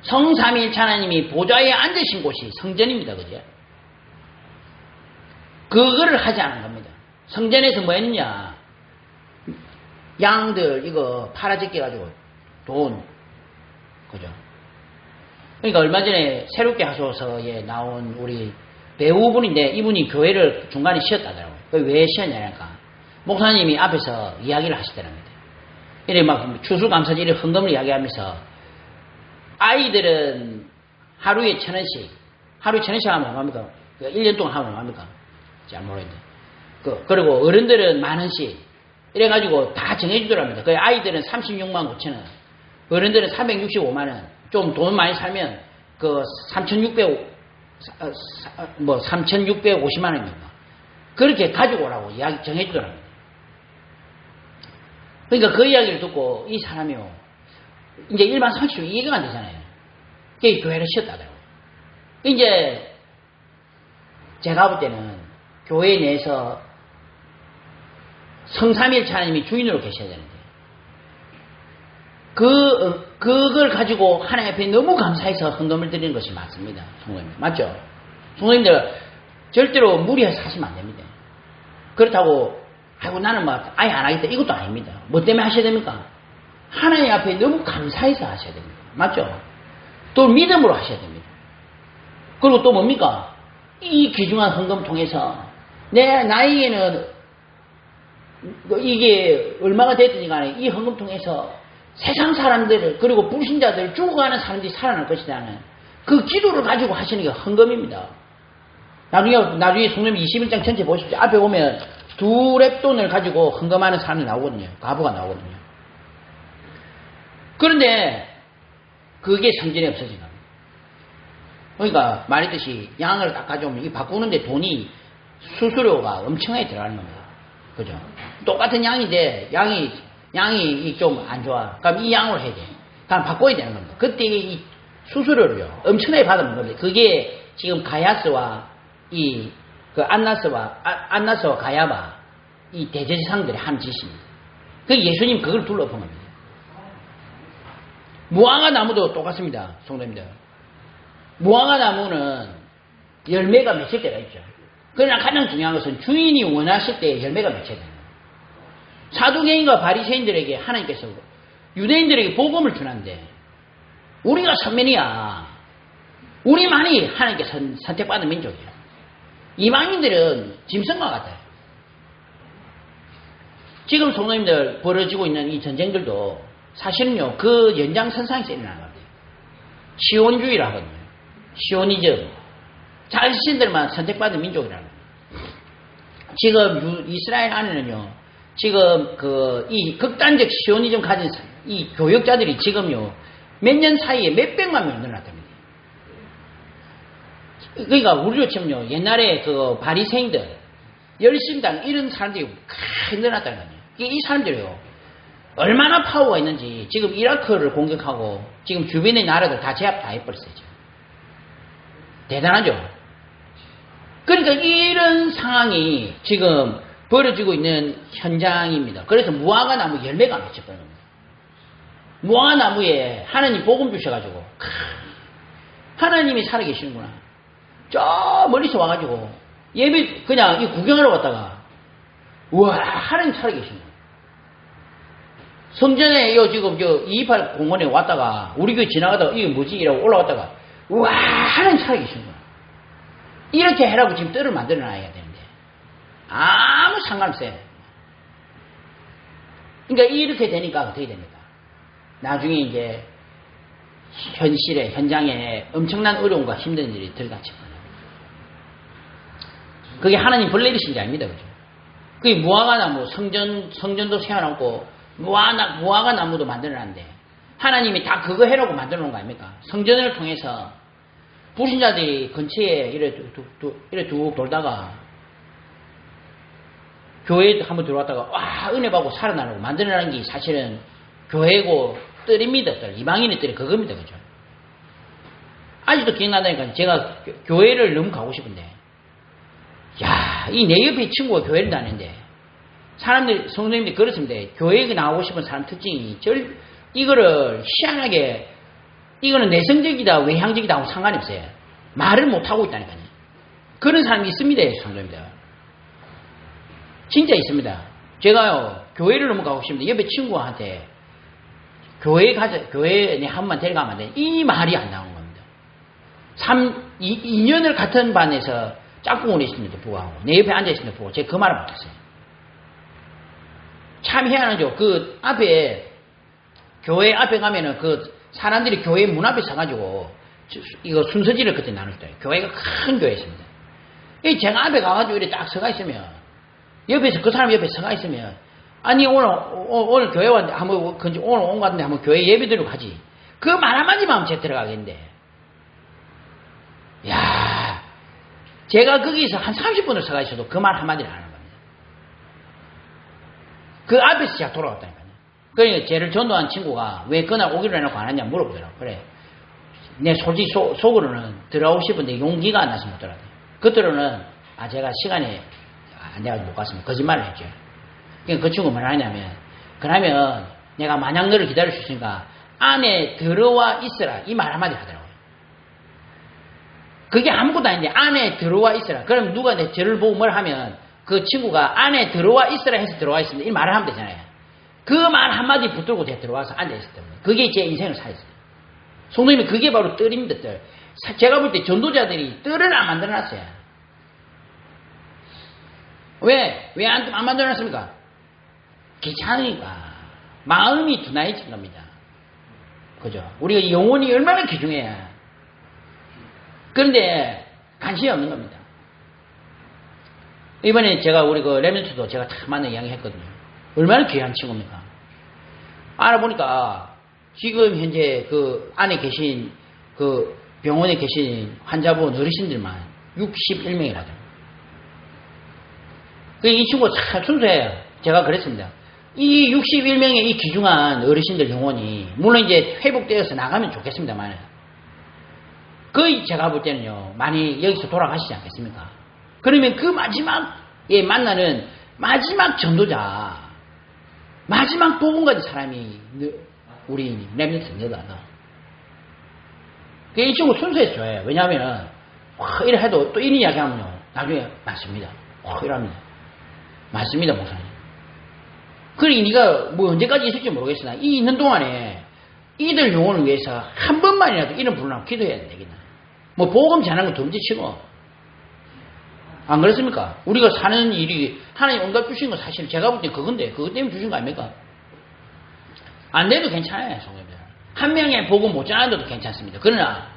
성삼위일체 하나님이 보좌에 앉으신 곳이 성전입니다. 그죠? 그거를 하지 않은 겁니다. 성전에서 뭐 했느냐? 양들 이거 팔아제껴 가지고 돈. 그죠? 그러니까 얼마 전에 새롭게 하소서에 나온 우리 배우분인데 이분이 교회를 중간에 쉬었다더라고요. 왜 쉬었냐니까 목사님이 앞에서 이야기를 하시더랍니다. 이래 막 추수감사절 이래 헌금을 이야기하면서 아이들은 하루에 1,000원씩 하면 얼마입니까? 1년 동안 하면 얼마입니까? 잘 모르겠는데. 그리고 어른들은 10,000원씩 이래가지고 다 정해주더랍니다. 그 아이들은 36만 9천 원, 어른들은 365만 원. 좀 돈 많이 살면 3,600 뭐 3,650만 원입니다. 그렇게 가지고 오라고 이야기 정해주더랍니다. 그러니까 그 이야기를 듣고 이 사람이요, 이제 일반 상식으로 이해가 안 되잖아요. 그게 교회를 쉬었다더라고요. 이제 제가 볼 때는 교회 내에서 성삼일체 하나님이 주인으로 계셔야 되는데 그걸 가지고 하나님 앞에 너무 감사해서 헌금을 드리는 것이 맞습니다. 성도님들. 맞죠? 성도님들 절대로 무리해서 하시면 안 됩니다. 그렇다고 아이고 나는 뭐 아예 안 하겠다 이것도 아닙니다. 뭐 때문에 하셔야 됩니까? 하나님 앞에 너무 감사해서 하셔야 됩니다. 맞죠? 또 믿음으로 하셔야 됩니다. 그리고 또 뭡니까? 이 귀중한 헌금 통해서 나에게는 이게 얼마가 됐든지 간에 이 헌금 통해서 세상 사람들을 그리고 불신자들 죽어가는 사람들이 살아날 것이라는 그 기도를 가지고 하시는 게 헌금입니다. 나중에 성령 21장 전체 보십시오. 앞에 보면 두 랩돈을 가지고 헌금하는 사람이 나오거든요. 과부가 나오거든요. 그런데 그게 성전에 없어진 겁니다. 그러니까 말했듯이 양을 딱 가져오면 이 바꾸는데 돈이 수수료가 엄청나게 들어가는 겁니다. 그죠? 똑같은 양인데 양이 좀 안 좋아. 그럼 이 양으로 해야 돼. 그럼 바꿔야 되는 겁니다. 그때 이 수수료를요 엄청나게 받아먹는 겁니다. 그게 지금 가야스와 안나스와 가야바 이 대제사장들의 한 짓입니다. 그 예수님 그걸 둘러엎은 겁니다. 무화과 나무도 똑같습니다. 성도님들. 무화과 나무는 열매가 맺힐 때가 있죠. 그러나 가장 중요한 것은 주인이 원하실 때 열매가 맺혀야 됩니다. 사두개인과 바리새인들에게 하나님께서 유대인들에게 복음을 주는데 우리가 선민이야. 우리만이 하나님께 선택받은 민족이에요. 이방인들은 짐승과 같아요. 지금 성도님들 벌어지고 있는 이 전쟁들도 사실은요 그 연장선상에서 일어나는 겁니다. 시온주의라 하거든요. 시오니즘. 자신들만 선택받은 민족이라는 겁니다. 지금 이스라엘 안에는요 지금 이 극단적 시오니즘 가진 이 교역자들이 지금요 몇 년 사이에 몇백만 명이 늘어났답니다. 그러니까 우리로 치면요 옛날에 그 바리새인들 열심당 이런 사람들이 크게 늘어났다는 거예요. 이 사람들이요 얼마나 파워가 있는지 지금 이라크를 공격하고 지금 주변의 나라들 다 제압 다 해버렸어요. 지금. 대단하죠. 그러니까 이런 상황이 지금 벌어지고 있는 현장입니다. 그래서 무화과 나무 열매가 맺혀버린 겁니다. 무화과 나무에 하나님 복음 주셔가지고 하나님이 살아계시는구나. 저 멀리서 와가지고 예배 그냥 이 구경하러 왔다가 우와 하나님 살아계시는 성전에 지금 228 공원에 왔다가 우리 교회 지나가다가 이게 뭐지? 이라고 올라왔다가 우와 하나님 살아계시는구나. 이렇게 해라고 지금 뜰을 만들어놔야 되는데 아무 상관없어요. 그러니까 이렇게 되니까 어떻게 됩니까? 나중에 이제 현장에 엄청난 어려움과 힘든 일이 들어닥칠 거예요. 그게 하나님 벌 내리신 게 아닙니다. 그죠? 그게 무화과 나무, 성전도 세워놓고 무화과 나무도 만들어놨는데 하나님이 다 그거 해라고 만들어 놓은 거 아닙니까? 성전을 통해서 불신자들이 근처에 이래 쭉 돌다가 교회에 한번 들어왔다가 와 은혜 받고 살아나라고 만들어놓은 게 사실은 교회고 뜰입니다. 이방인의 뜰이 그겁니다. 그죠? 아직도 기억난다니까 제가 교회를 너무 가고 싶은데 이 내 옆에 친구가 교회를 다니는데 사람들 성도님들이 그렇습니다. 교회에 나오고 싶은 사람 특징이 이거를 희한하게 이거는 내성적이다 외향적이다 하고 상관이 없어요. 말을 못하고 있다니까요. 그런 사람이 있습니다. 성도님들. 진짜 있습니다. 제가요 교회를 너무 가고 싶은데 옆에 친구한테 교회에 한 번만 데려가면 안 돼. 이 말이 안 나오는 겁니다. 2년을 같은 반에서 짝꿍을 있습니다. 불구하고 내 옆에 앉아있습니다. 불구하고 제가 그 말을 못했어요. 참 희한하죠. 그 앞에 교회 앞에 가면은 그 사람들이 교회 문 앞에 서가지고 이거 순서지를 그때 나눌 때 교회가 큰 교회였습니다. 제가 앞에 가가지고 이렇게 딱 서가 있으면 옆에서 그 사람 옆에 서가 있으면 아니 오늘 교회 왔는데 한번 오늘 온 것 같은데 한번 교회 예배 드리고 가지. 그 말 한마디만 하면 제 들어가겠는데 야 제가 거기서 한 30분을 서가 있어도 그 말 한마디를 안 하는 겁니다. 그 앞에서 제가 돌아왔다니까요. 그러니까 쟤를 전도한 친구가 왜 그날 오기로 해놓고 안 왔냐 물어보더라고. 그래. 내 솔직히 속으로는 들어오고 싶은데 용기가 안 나서 못 들어가요. 겉으로는 제가 시간이 안 돼가지고 못 갔습니다. 거짓말을 했죠. 그러니까 그 친구가 뭘 하냐면 그러면 내가 마냥 너를 기다릴 수 있으니까 안에 들어와 있어라 이 말 한마디 하더라고요. 그게 아무것도 아닌데 안에 들어와 있어라. 그럼 누가 내 저를 보고 뭘 하면 그 친구가 안에 들어와 있어라 해서 들어와 있습니다. 이 말을 하면 되잖아요. 그 말 한마디 붙들고 제가 들어와서 앉아있을 때문에 그게 제 인생을 살았어요. 성도님이 그게 바로 뜰입니다. 뜰. 제가 볼 때 전도자들이 뜰을 안 만들어놨어요. 왜 안 만들어놨습니까? 귀찮으니까. 마음이 둔해진 겁니다. 그죠? 우리가 영혼이 얼마나 귀중해요. 그런데 관심이 없는 겁니다. 이번에 제가 우리 그 레멘트도 제가 다 만나 이야기 했거든요. 얼마나 귀한 친구입니까? 알아보니까 지금 현재 그 안에 계신 그 병원에 계신 환자분 어르신들만 61명이라더라고요. 이 친구가 참 순수해요. 제가 그랬습니다. 이 61명의 이 귀중한 어르신들 영혼이 물론 이제 회복되어서 나가면 좋겠습니다만 거의 제가 볼 때는요 많이 여기서 돌아가시지 않겠습니까? 그러면 그 마지막에 만나는 마지막 전도자 마지막 복음 가진 사람이 우리 렘넌트 너다. 이 친구 순수해서 좋아해요. 왜냐하면 이래 해도 또 이런 이야기 하면요 나중에 맞습니다. 이랍니다. 맞습니다 목사님. 그래 네가 뭐 언제까지 있을지 모르겠으나 이 있는 동안에 이들 영혼을 위해서 한 번만이라도 이름 부르라고 기도해야 되겠나. 뭐 복음 전하는 건 덤지치고 안 그렇습니까? 우리가 사는 일이 하나님 응답 주신 건 사실 제가 볼 때 그건데 그것 때문에 주신 거 아닙니까? 안 돼도 괜찮아요. 성도님들. 한 명의 복음 못 전하는데도 괜찮습니다. 그러나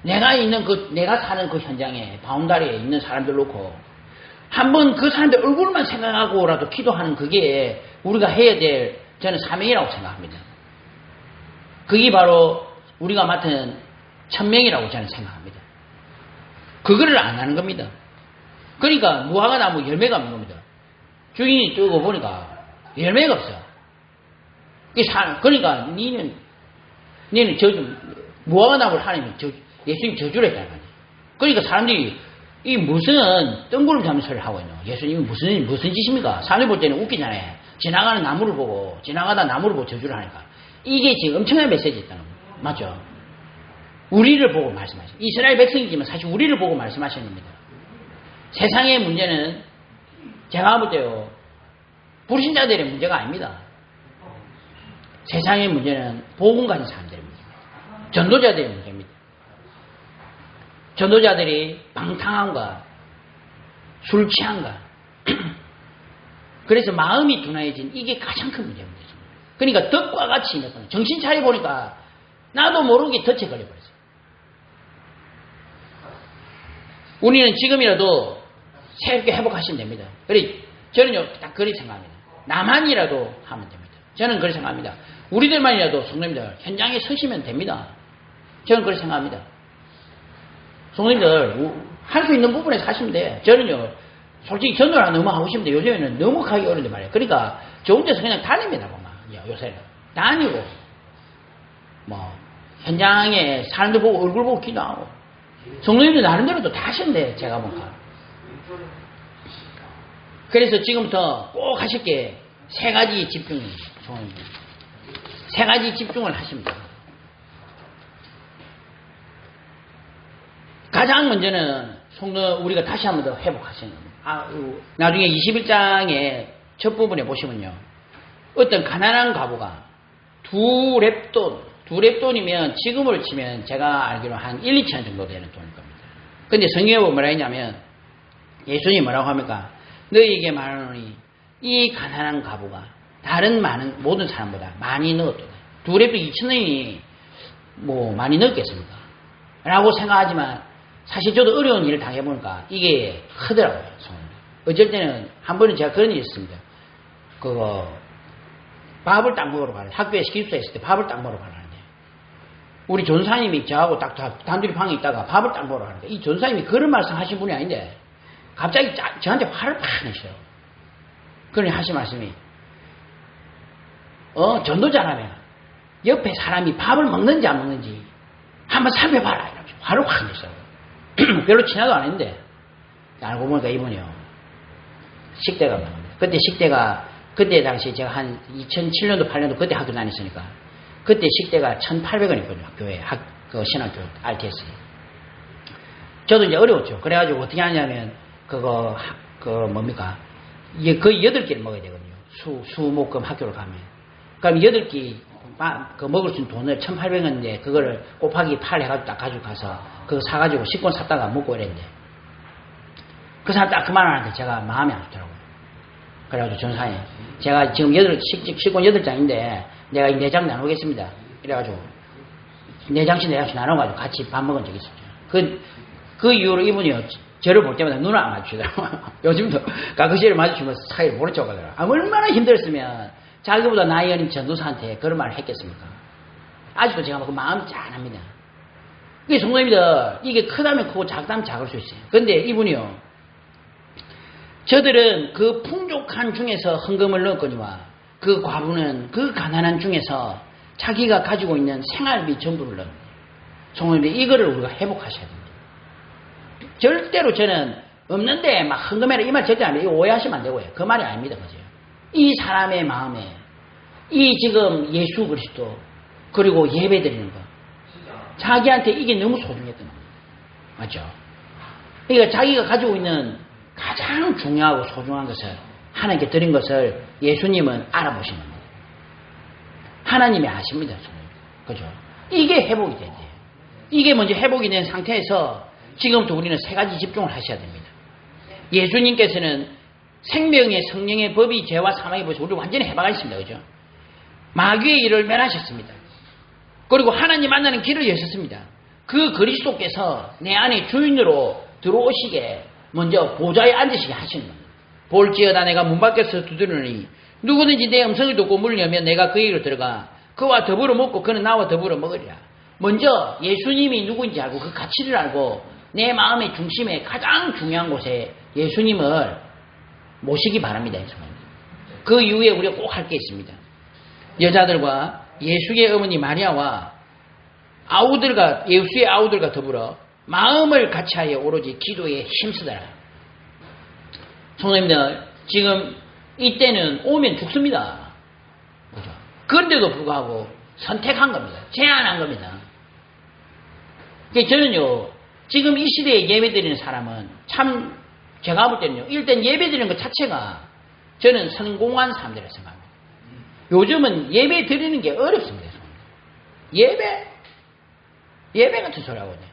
내가 사는 그 현장에 바운다리에 있는 사람들 놓고 한번 그 사람들 얼굴만 생각하고라도 기도하는 그게 우리가 해야 될 저는 사명이라고 생각합니다. 그게 바로 우리가 맡은 천명이라고 저는 생각합니다. 그거를 안 하는 겁니다. 그러니까 무화과 나무 열매가 없는 겁니다. 주인이 뜨고 보니까 열매가 없어. 그러니까 니는 무화과 나무를 하나님이 예수님 저주를 했다는 거지. 그러니까 사람들이 이 무슨 뜬구름 잡는 소리를 하고 있노. 예수님이 무슨 짓입니까? 사람들 볼 때는 웃기잖아요. 지나가다 나무를 보고 저주를 하니까. 이게 지금 엄청난 메시지 있다는 거예요. 맞죠? 우리를 보고 말씀하시는 이스라엘 백성이지만 사실 우리를 보고 말씀하시는 겁니다. 세상의 문제는 제가 볼 때요. 불신자들의 문제가 아닙니다. 세상의 문제는 복음 가진 사람들입니다. 전도자들의 문제입니다. 전도자들이 방탕함과 술 취함과 그래서 마음이 둔해진 이게 가장 큰 문제입니다. 그러니까 덫과 같이 정신 차려보니까 나도 모르게 덫에 걸려버렸어요. 우리는 지금이라도 새롭게 회복하시면 됩니다. 그래 저는요 딱 그렇게 생각합니다. 나만이라도 하면 됩니다. 저는 그렇게 생각합니다. 우리들만이라도 성도님들 현장에 서시면 됩니다. 저는 그렇게 생각합니다. 성도님들 할 수 있는 부분에서 하시면 돼요. 저는요 솔직히 전도를 너무 하고 싶은데 요즘에는 너무 가기 어려운데 말이에요. 그러니까 좋은 데서 그냥 다닙니다. 요새는 다니고 뭐 현장에 사람들 보고 얼굴 보고 기도하고 성도님들 나름대로도 다 하시는데 제가 뭔가 그래서 지금부터 꼭 하실 게 세 가지 집중입니다. 세 가지 집중을 하십니다. 가장 먼저는 성도 우리가 다시 한 번 더 회복하시는 겁니다. 나중에 21장의 첫 부분에 보시면요. 어떤 가난한 과부가 두 렙돈이면 지금으로 치면 제가 알기로 한 1, 2천 정도 되는 돈일 겁니다. 근데 성경에 보면 뭐라 했냐면 예수님이 뭐라고 합니까? 너희에게 말하노니 이 가난한 과부가 다른 모든 사람보다 많이 넣었다. 두 렙돈 2,000원이 뭐 많이 넣었겠습니까? 라고 생각하지만 사실 저도 어려운 일을 당해보니까 이게 크더라고요. 어쩔 때는 한 번은 제가 그런 일이 있었습니다. 밥을 딱 먹으러 가는데 학교에서 기숙사에 있을 때 밥을 딱 먹으러 가는데 우리 전사님이 저하고 딱 단둘이 방에 있다가 밥을 딱 먹으러 가는데 이 전사님이 그런 말씀 하신 분이 아닌데 갑자기 저한테 화를 팍 내셔요. 그러니 하신 말씀이, 전도자라면 옆에 사람이 밥을 먹는지 안 먹는지 한번 살펴봐라. 이러면서 화를 확 내셔요. 별로 친하도 안 했는데, 알고 보니까 이분이요. 식대가 많습니다. 그때 당시에 제가 한 2007년도, 8년도 그때 학교 다녔으니까, 그때 식대가 1,800원이거든요. 교회, 신학교, RTS. 저도 이제 어려웠죠. 그래가지고 어떻게 하냐면, 뭡니까. 이게 거의 8끼를 먹어야 되거든요. 수목금 학교를 가면. 그럼 8끼, 먹을 수 있는 돈을 1,800원인데, 그거를 곱하기 8 해가지고 딱 가지고 가서, 그거 사가지고 식권 샀다가 먹고 이랬는데, 그 사람 딱 그만하는데 제가 마음이 안 좋더라고요. 그래가지고 전사에, 제가 지금 식권 8장인데, 내가 이 4장 나누겠습니다. 이래가지고, 4장씩 나눠가지고 같이 밥 먹은 적이 있었죠. 그 이후로 이분이요, 저를 볼 때마다 눈을 안 마주치더라고요. 요즘도 가끔씩 마주치면서 사이를 모른 척 하더라고요. 얼마나 힘들었으면 자기보다 나이 어린 전도사한테 그런 말을 했겠습니까? 아직도 제가 그 마음이 짠합니다. 이게 성도님들, 이게 크다면 크고 작다면 작을 수 있어요. 근데 이분이요, 저들은 그 풍족한 중에서 헌금을 넣었거니와 그 과부는 그 가난한 중에서 자기가 가지고 있는 생활비 전부를 넣는 거예요. 성도님들, 이거를 우리가 회복하셔야 됩니다. 절대로 저는 없는데 막 헌금해라 이 말 절대 안 해요. 오해하시면 안 되고요. 그 말이 아닙니다. 그죠? 이 사람의 마음에 이 지금 예수 그리스도 그리고 예배 드리는 거 자기한테 이게 너무 소중했던 겁니다. 맞죠? 그러니까 자기가 가지고 있는 가장 중요하고 소중한 것을 하나님께 드린 것을 예수님은 알아보신 겁니다. 하나님이 아십니다. 그죠? 이게 회복이 된대요. 이게 먼저 회복이 된 상태에서 지금부터 우리는 3가지 집중을 하셔야 됩니다. 예수님께서는 생명의 성령의 법이 죄와 사망의 법이 우리를 완전히 해방하셨습니다. 그죠? 마귀의 일을 멸하셨습니다. 그리고 하나님 만나는 길을 여셨습니다. 그 그리스도께서 내 안에 주인으로 들어오시게 먼저 보좌에 앉으시게 하시는 겁니다. 볼지어다 내가 문 밖에서 두드리니 누구든지 내 음성을 듣고 문을 열면 내가 그에게로 들어가 그와 더불어 먹고 그는 나와 더불어 먹으리라. 먼저 예수님이 누구인지 알고 그 가치를 알고 내 마음의 중심에 가장 중요한 곳에 예수님을 모시기 바랍니다. 그 이후에 우리가 꼭 할 게 있습니다. 여자들과 예수의 어머니 마리아와 예수의 아우들과 더불어 마음을 같이하여 오로지 기도에 힘쓰더라. 성도님들, 지금 이때는 오면 죽습니다. 그죠? 그런데도 불구하고 선택한 겁니다. 제안한 겁니다. 저는요, 지금 이 시대에 예배드리는 사람은 참, 제가 볼 때는요, 일단 예배드리는 것 자체가 저는 성공한 사람들이라고 생각합니다. 요즘은 예배 드리는 게 어렵습니다. 예배 같은 소리 하거든요.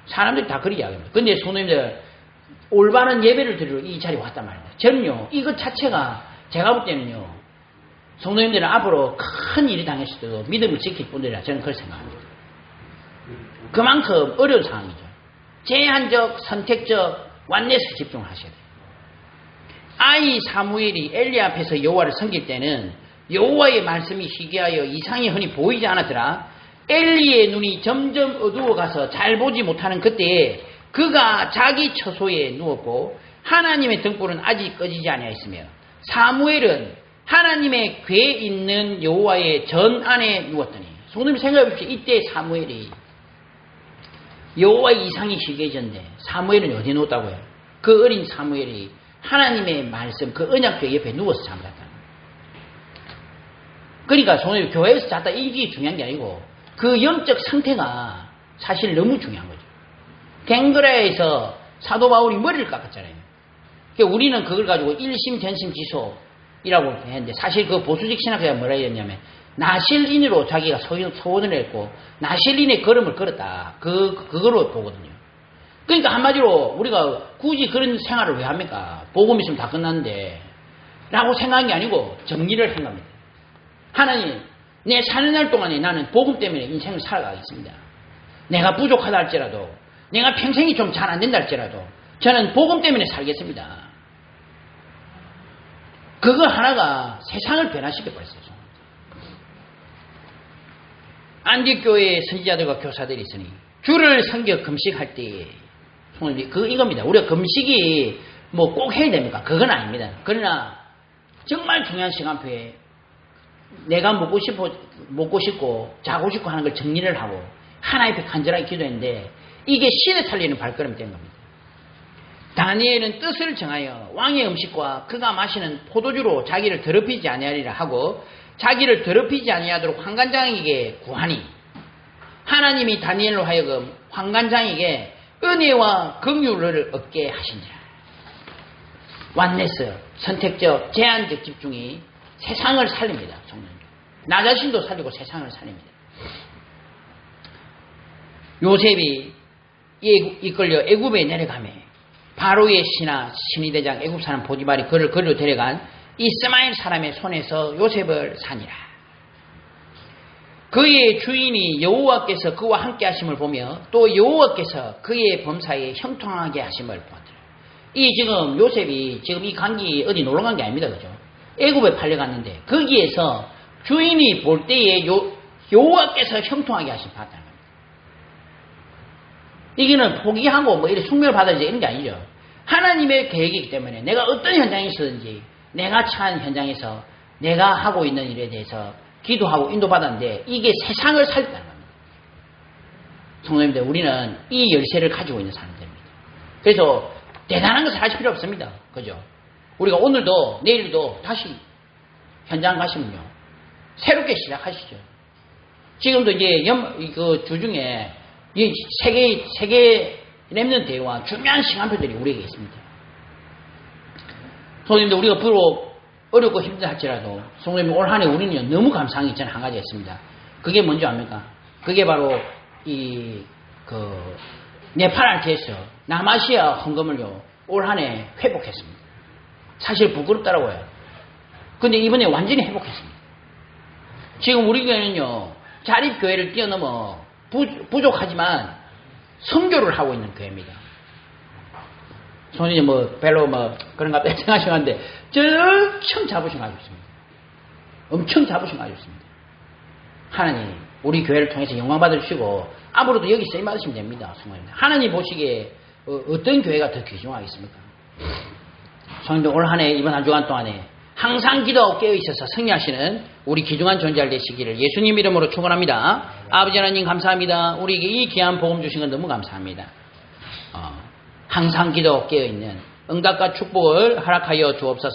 사람들이 다 그렇게 이야기합니다. 근데 성도님들, 올바른 예배를 드리러 이 자리에 왔단 말입니다. 저는요, 이것 자체가 제가 볼 때는요, 성도님들은 앞으로 큰 일이 당했을 때도 믿음을 지킬 분들이라 저는 그렇게 생각합니다. 그만큼 어려운 상황이죠. 제한적, 선택적, 완내에서 집중을 하셔야 돼요. 아이 사무엘이 엘리 앞에서 여호와를 섬길 때는 여호와의 말씀이 희귀하여 이상이 흔히 보이지 않았더라. 엘리의 눈이 점점 어두워가서 잘 보지 못하는 그때에 그가 자기 처소에 누웠고 하나님의 등불은 아직 꺼지지 아니하였으며 사무엘은 하나님의 궤에 있는 여호와의 전 안에 누웠더니 성도님 생각해 보십시오. 이때 사무엘이 여호와의 이상이 희귀해졌는데 사무엘은 어디 누웠다고요? 그 어린 사무엘이 하나님의 말씀 그 언약궤 옆에 누워서 잠을 잤다. 그러니까 성도님 교회에서 잤다 이게 중요한 게 아니고 그 영적 상태가 사실 너무 중요한 거죠. 갱그라에서 사도 바울이 머리를 깎았잖아요. 그러니까 우리는 그걸 가지고 일심전심지소이라고 했는데 사실 그 보수적 신학자가 뭐라 했냐면 나실인으로 자기가 소원을 했고 나실인의 걸음을 걸었다. 그거로 보거든요. 그러니까 한마디로 우리가 굳이 그런 생활을 왜 합니까? 복음 있으면 다 끝났는데 라고 생각한 게 아니고 정리를 한 겁니다. 하나님, 내 사는 날 동안에 나는 복음 때문에 인생을 살아가겠습니다. 내가 부족하다 할지라도 내가 평생이 좀 잘 안 된다 할지라도 저는 복음 때문에 살겠습니다. 그거 하나가 세상을 변화시켜버렸어요. 안디옥교회의 선지자들과 교사들이 있으니 주를 섬겨 금식할 때에 이겁니다. 우리가 금식이 뭐 꼭 해야 됩니까? 그건 아닙니다. 그러나 정말 중요한 시간표에 내가 먹고 싶고 자고 싶고 하는 걸 정리를 하고 하나님 앞에 간절하게 기도했는데 이게 신의 살리는 발걸음이 된 겁니다. 다니엘은 뜻을 정하여 왕의 음식과 그가 마시는 포도주로 자기를 더럽히지 아니하리라 하고 자기를 더럽히지 아니하도록 환관장에게 구하니 하나님이 다니엘로 하여금 환관장에게 은혜와 긍휼을 얻게 하시니라. 완네스, 선택적, 제한적 집중이 세상을 살립니다. 나 자신도 살리고 세상을 살립니다. 요셉이 이끌려 애굽에 내려가매 바로의 신이 대장 애굽 사람 보디발이 그를 거리로 데려간 이스마엘 사람의 손에서 요셉을 사니라. 그의 주인이 여호와께서 그와 함께 하심을 보며 또 여호와께서 그의 범사에 형통하게 하심을 보더라. 지금 요셉이 지금 이 간기 어디 놀러 간 게 아닙니다. 그죠? 애굽에 팔려갔는데 거기에서 주인이 볼 때에 여호와께서 형통하게 하심 봤다는 겁니다. 이거는 포기하고 뭐 이렇게 숙명을 받아야지 이런 게 아니죠. 하나님의 계획이기 때문에 내가 어떤 현장에 있었든지 내가 처한 현장에서 내가 하고 있는 일에 대해서 기도하고 인도받았는데 이게 세상을 살렸다는 겁니다. 성도님들, 우리는 이 열쇠를 가지고 있는 사람들입니다. 그래서 대단한 것을 하실 필요 없습니다. 그죠? 우리가 오늘도 내일도 다시 현장 가시면요 새롭게 시작하시죠. 지금도 이제 그 주중에 이 세계 렘넌트와 중요한 시간표들이 우리에게 있습니다. 성도님들, 우리가 비록 어렵고 힘들다 할지라도 성도님 올 한 해 우리는 너무 감사한 게 저는 한 가지 있습니다. 그게 뭔지 압니까? 그게 바로 네팔한테서 남아시아 헌금을요 올 한 해 회복했습니다. 사실 부끄럽더라고요. 근데 이번에 완전히 회복했습니다. 지금 우리 교회는요 자립교회를 뛰어넘어 부족하지만 선교를 하고 있는 교회입니다. 손이 별로 그런 것 같다 생각하시는데 엄청 자부심 가지고 있습니다. 엄청 자부심 가지고 있습니다. 하나님 우리 교회를 통해서 영광 받으시고 앞으로도 여기 쓰임 받으시면 됩니다. 하나님 보시기에 어떤 교회가 더 귀중하겠습니까? 성도 올 한 해 이번 한 주간 동안에 항상 기도하고 깨어있어서 승리하시는 우리 귀중한 존재할 되시기를 예수님 이름으로 축원합니다. 아버지 하나님 감사합니다. 우리에게 이 귀한 복음 주신 건 너무 감사합니다. 항상 기도하고 깨어있는 응답과 축복을 허락하여 주옵소서.